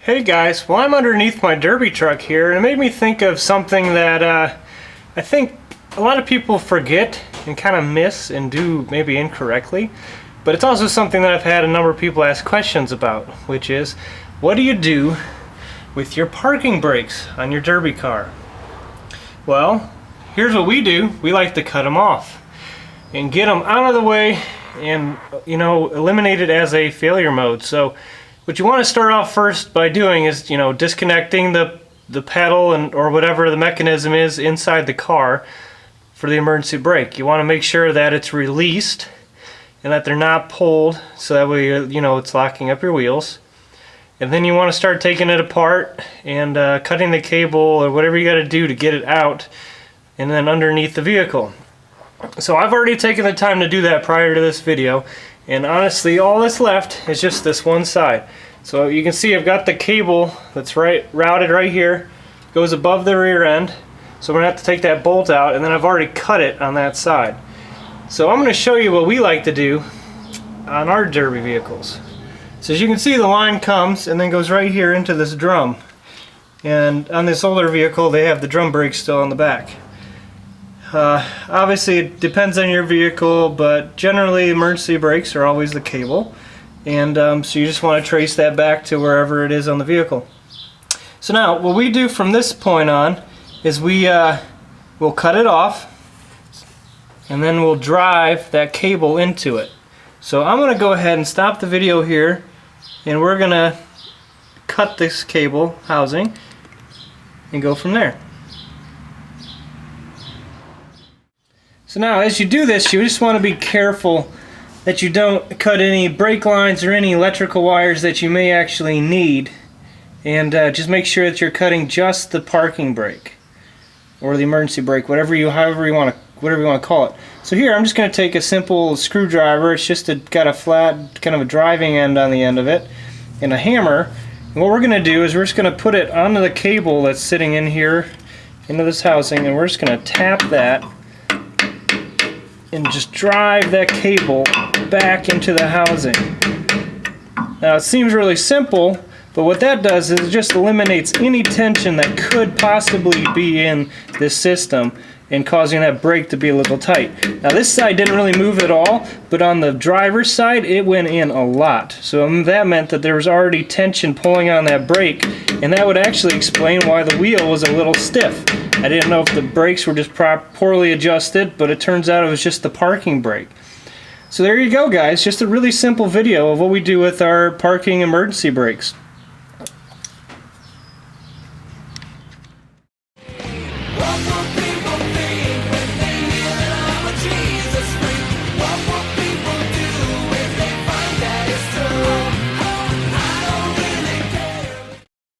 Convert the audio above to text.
Hey guys, well I'm underneath my derby truck here and it made me think of something that I think a lot of people forget and kind of miss and do maybe incorrectly, but it's also something that I've had a number of people ask questions about, which is what do you do with your parking brakes on your derby car? Well, here's what we do. We like to cut them off and get them out of the way and eliminate it as a failure mode. So what you want to start off first by doing is, disconnecting the pedal or whatever the mechanism is inside the car for the emergency brake. You want to make sure that it's released and that they're not pulled, so that way it's locking up your wheels. And then you want to start taking it apart and cutting the cable or whatever you got to do to get it out and then underneath the vehicle. So I've already taken the time to do that prior to this video, and honestly all that's left is just this one side. So you can see I've got the cable that's routed right here, goes above the rear end, so we're going to have to take that bolt out, and then I've already cut it on that side. So I'm going to show you what we like to do on our derby vehicles. So as you can see, the line comes and then goes right here into this drum, and on this older vehicle they have the drum brakes still on the back. Obviously it depends on your vehicle, but generally emergency brakes are always the cable, and so you just want to trace that back to wherever it is on the vehicle. So now what we do from this point on is we'll cut it off and then we'll drive that cable into it. So I'm going to go ahead and stop the video here, and we're going to cut this cable housing and go from there. So now as you do this, you just want to be careful that you don't cut any brake lines or any electrical wires that you may actually need, and just make sure that you're cutting just the parking brake or the emergency brake, however you want to call it. So here I'm just going to take a simple screwdriver. It's just got a flat kind of a driving end on the end of it and a hammer, and what we're going to do is we're just going to put it onto the cable that's sitting in here into this housing, and we're just going to tap that and just drive that cable back into the housing. Now it seems really simple, but what that does is it just eliminates any tension that could possibly be in this system and causing that brake to be a little tight. Now this side didn't really move at all, but on the driver's side it went in a lot. So that meant that there was already tension pulling on that brake, and that would actually explain why the wheel was a little stiff. I didn't know if the brakes were just poorly adjusted, but it turns out it was just the parking brake. So there you go guys, just a really simple video of what we do with our parking emergency brakes.